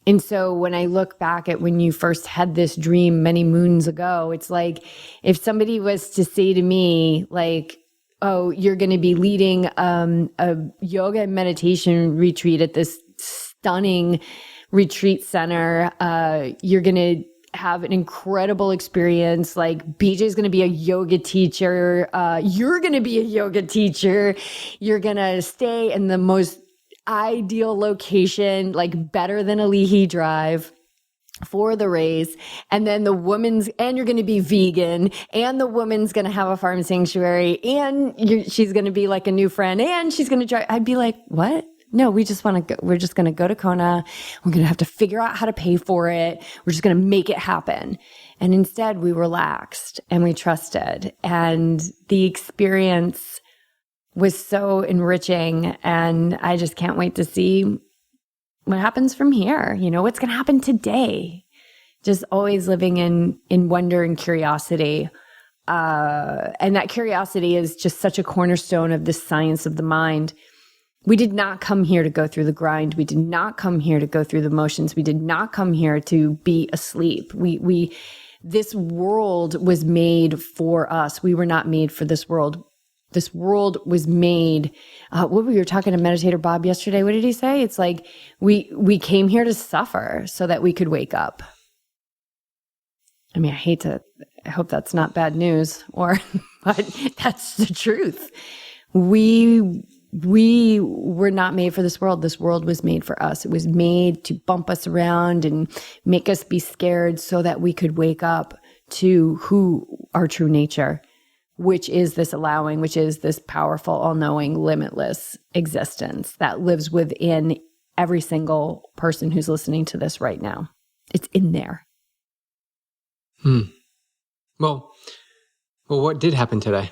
And so when I look back at when you first had this dream many moons ago, it's like if somebody was to say to me, like, oh, you're going to be leading a yoga and meditation retreat at this stunning retreat center. You're going to have an incredible experience. Like BJ's going to be a yoga teacher. You're going to be a yoga teacher. You're going to stay in the most ideal location, like better than a Leahy Drive for the race. And then and you're going to be vegan, and the woman's going to have a farm sanctuary, and she's going to be like a new friend, and she's going to drive. I'd be like, what? No, we're just going to go to Kona. We're going to have to figure out how to pay for it. We're just going to make it happen. And instead we relaxed and we trusted, and the experience was so enriching. And I just can't wait to see what happens from here. What's going to happen today? Just always living in wonder and curiosity. And that curiosity is just such a cornerstone of this science of the mind. We did not come here to go through the grind. We did not come here to go through the motions. We did not come here to be asleep. This world was made for us. We were not made for this world. This world was made. What we were talking to Meditator Bob yesterday. What did he say? It's like we came here to suffer so that we could wake up. I mean, I hope that's not bad news, but that's the truth. We were not made for this world. This world was made for us. It was made to bump us around and make us be scared so that we could wake up to our true nature, which is this allowing, which is this powerful, all-knowing, limitless existence that lives within every single person who's listening to this right now. It's in there. Well, what did happen today?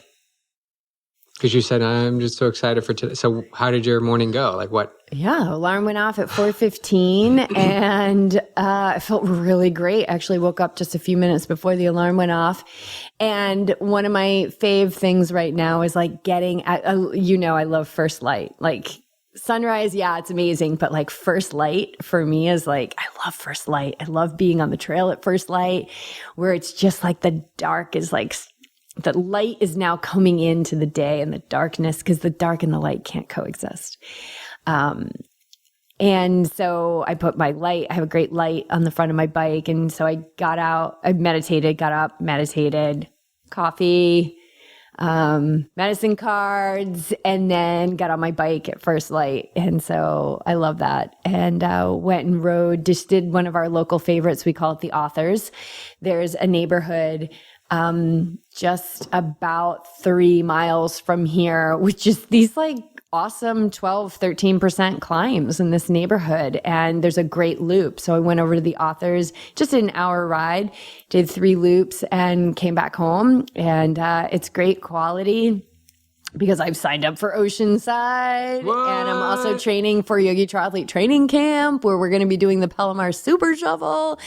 Because you said, I'm just so excited for today. So how did your morning go? Like what? Yeah, alarm went off at 4:15 and I felt really great. Actually woke up just a few minutes before the alarm went off. And one of my fave things right now is like getting at, I love first light. Like sunrise, yeah, it's amazing. But like first light for me is like, I love first light. I love being on the trail at first light where it's just like the dark is like, the light is now coming into the day and the darkness, because the dark and the light can't coexist. And so I put my light, I have a great light on the front of my bike. And so I got out, I meditated, got up, meditated, coffee, medicine cards, and then got on my bike at first light. And so I love that. And went and rode, just did one of our local favorites. We call it the Authors. There's a neighborhood just about 3 miles from here, which is these like awesome 12, 13% climbs in this neighborhood. And there's a great loop. So I went over to the Authors, just an hour ride, did 3 loops and came back home. And it's great quality because I've signed up for Oceanside. What? And I'm also training for Yogi Triathlete Training Camp, where we're going to be doing the Palomar Super Shovel.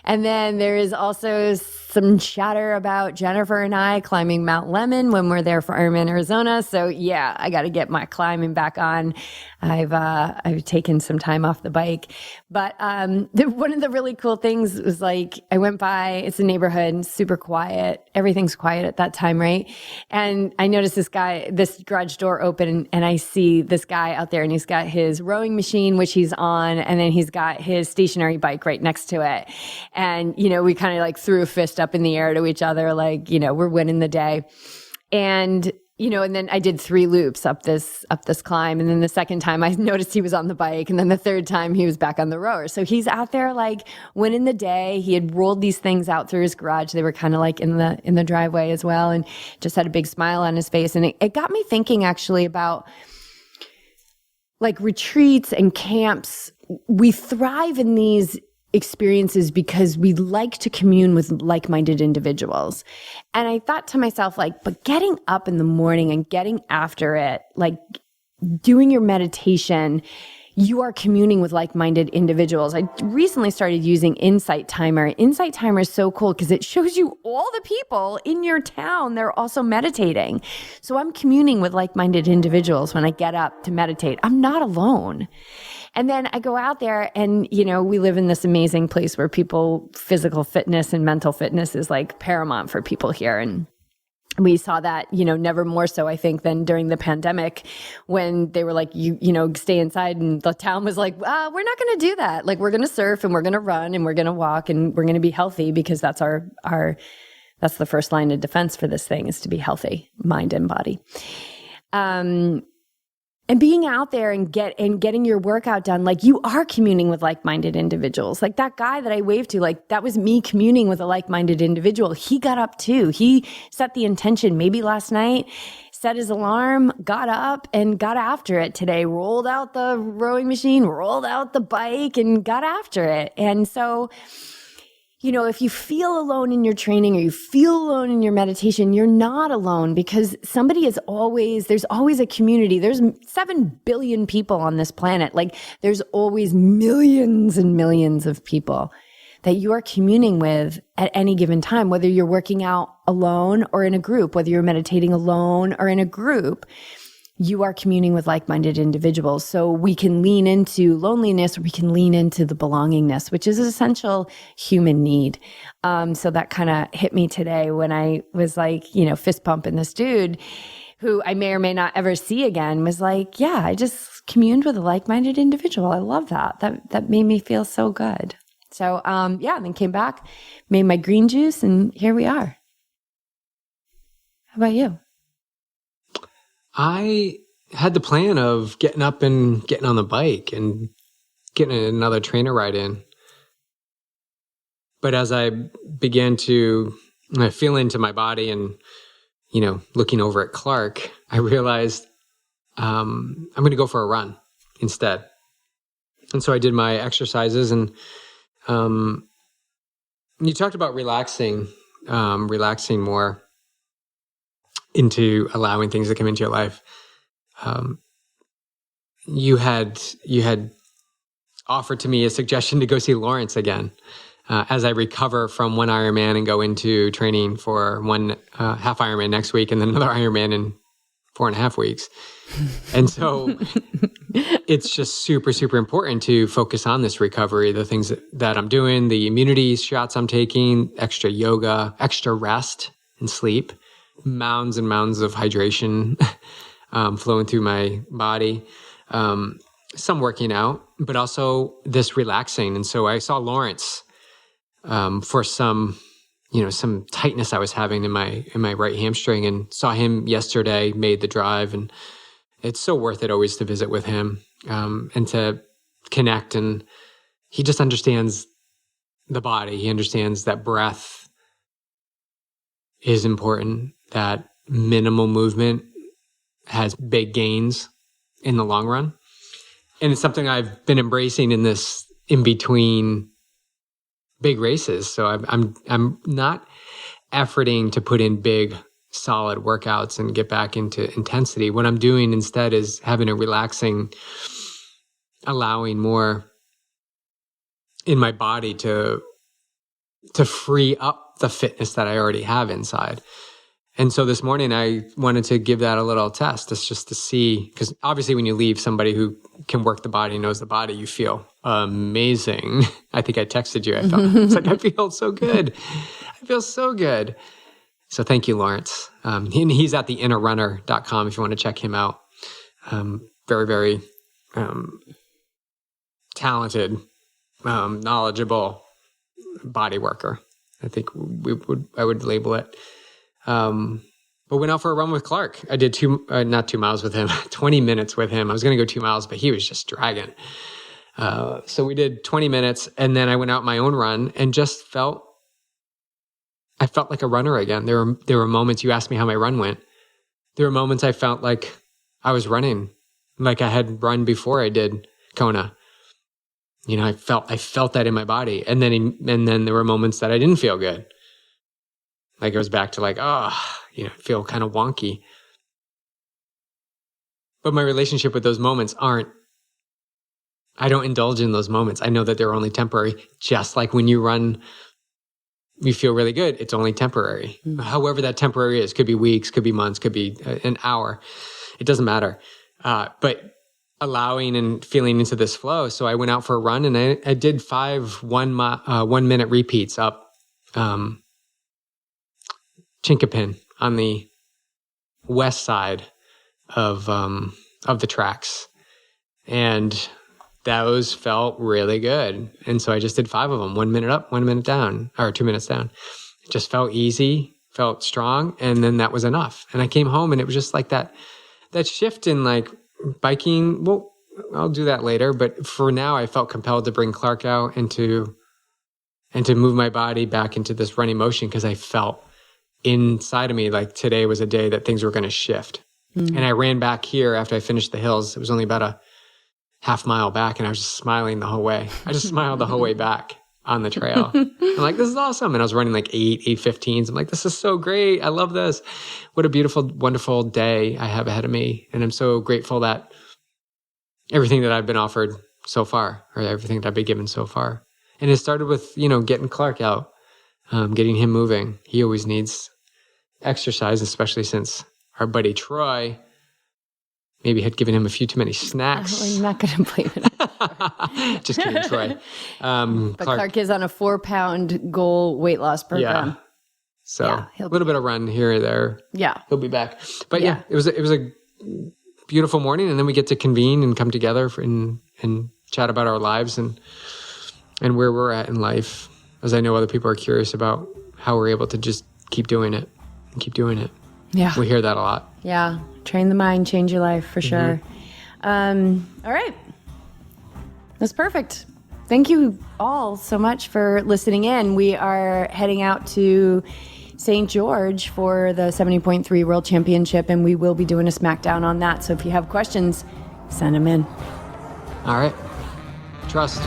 And then there is also some chatter about Jennifer and I climbing Mount Lemmon when we're there for Ironman Arizona. So yeah, I got to get my climbing back on. I've taken some time off the bike, but one of the really cool things was like I went by. It's a neighborhood, super quiet. Everything's quiet at that time, right? And I noticed this garage door open, and I see this guy out there, and he's got his rowing machine, which he's on, and then he's got his stationary bike right next to it. And we kind of like threw a fist up in the air to each other, like we're winning the day. And and then I did 3 loops up this climb. And then the second time I noticed he was on the bike. And then the third time he was back on the rower. So he's out there like winning the day. He had rolled these things out through his garage. They were kind of like in the driveway as well. And just had a big smile on his face. And it got me thinking actually about like retreats and camps. We thrive in these experiences because we like to commune with like-minded individuals. And I thought to myself, like, but getting up in the morning and getting after it, like doing your meditation, you are communing with like-minded individuals. I recently started using Insight Timer. Insight Timer is so cool because it shows you all the people in your town. They're also meditating. So I'm communing with like-minded individuals when I get up to meditate. I'm not alone. And then I go out there and, we live in this amazing place where physical fitness and mental fitness is like paramount for people here. And we saw that, never more so, I think, than during the pandemic when they were like, stay inside. And the town was like, we're not going to do that. Like, we're going to surf and we're going to run and we're going to walk and we're going to be healthy because that's that's the first line of defense for this thing, is to be healthy, mind and body. And being out there and getting your workout done, like, you are communing with like-minded individuals. Like that guy that I waved to, like, that was me communing with a like-minded individual. He got up too. He set the intention maybe last night, set his alarm, got up and got after it today, rolled out the rowing machine, rolled out the bike and got after it. And so, if you feel alone in your training or you feel alone in your meditation, you're not alone, because there's always a community. There's 7 billion people on this planet. Like, there's always millions and millions of people that you are communing with at any given time, whether you're working out alone or in a group, whether you're meditating alone or in a group. You are communing with like-minded individuals. So we can lean into loneliness, or we can lean into the belongingness, which is an essential human need. So that kind of hit me today when I was like, fist pumping this dude who I may or may not ever see again, was like, yeah, I just communed with a like-minded individual. I love that. That made me feel so good. So, and then came back, made my green juice, and here we are. How about you? I had the plan of getting up and getting on the bike and getting another trainer ride in. But as I began to feel into my body and, looking over at Clark, I realized I'm going to go for a run instead. And so I did my exercises, and you talked about relaxing more into allowing things to come into your life. You had offered to me a suggestion to go see Lawrence again as I recover from one Ironman and go into training for one half Ironman next week and then another Ironman in 4.5 weeks. And so it's just super, super important to focus on this recovery, the things that I'm doing, the immunity shots I'm taking, extra yoga, extra rest and sleep, mounds and mounds of hydration flowing through my body, some working out, but also this relaxing. And so I saw Lawrence for some tightness I was having in my right hamstring, and saw him yesterday, made the drive, and it's so worth it always to visit with him and to connect. And he just understands the body. He understands that breath is important, that minimal movement has big gains in the long run. And it's something I've been embracing in between big races. So I'm not efforting to put in big, solid workouts and get back into intensity. What I'm doing instead is having a relaxing, allowing more in my body to free up the fitness that I already have inside. And so this morning I wanted to give that a little test. It's just to see, because obviously when you leave somebody who can work the body, knows the body, you feel amazing. I think I texted you. It's like, I feel so good. I feel so good. So thank you, Lawrence. He's at theinnerrunner.com if you want to check him out. Very, very talented, knowledgeable body worker. I think I would label it. But went out for a run with Clark. I did not 2 miles with him, 20 minutes with him. I was going to go 2 miles, but he was just dragging. So we did 20 minutes, and then I went out my own run and just felt like a runner again. There were moments, you asked me how my run went. There were moments I felt like I was running, like I had run before I did Kona. I felt that in my body. And then there were moments that I didn't feel good. Like it was back to feel kind of wonky. But my relationship with those moments I don't indulge in those moments. I know that they're only temporary. Just like when you run, you feel really good. It's only temporary. Mm-hmm. However that temporary is. Could be weeks, could be months, could be an hour. It doesn't matter. But allowing and feeling into this flow. So I went out for a run and I did 5 1 minute repeats up Chinkapin on the west side of the tracks. And those felt really good. And so I just did 5 of them, 1 minute up, 1 minute down, or 2 minutes down. It just felt easy, felt strong. And then that was enough. And I came home and it was just like that shift in like biking. Well, I'll do that later. But for now, I felt compelled to bring Clark out and to move my body back into this running motion because I felt inside of me like today was a day that things were going to shift. Mm-hmm. And I ran back here after I finished the hills. It was only about a half mile back and I was just smiling the whole way. I just smiled the whole way back on the trail. I'm like, this is awesome. And I was running like 8:15s. I'm like, this is so great. I love this. What a beautiful, wonderful day I have ahead of me. And I'm so grateful that everything that I've been offered so far, or everything that I've been given so far. And it started with, getting Clark out, getting him moving. He always needs exercise, especially since our buddy Troy maybe had given him a few too many snacks. I'm not going to blame it. Just kidding, Troy. But Clark is on a 4-pound goal weight loss program. Yeah. So a little bit of run here or there. Yeah. He'll be back. But yeah, it was a beautiful morning. And then we get to convene and come together and chat about our lives and where we're at in life. As I know other people are curious about how we're able to just keep doing it and keep doing it. Yeah. We hear that a lot. Yeah. Train the mind, change your life for sure. All right. That's perfect. Thank you all so much for listening in. We are heading out to St. George for the 70.3 World Championship, and we will be doing a smackdown on that. So if you have questions, send them in. All right. Trust.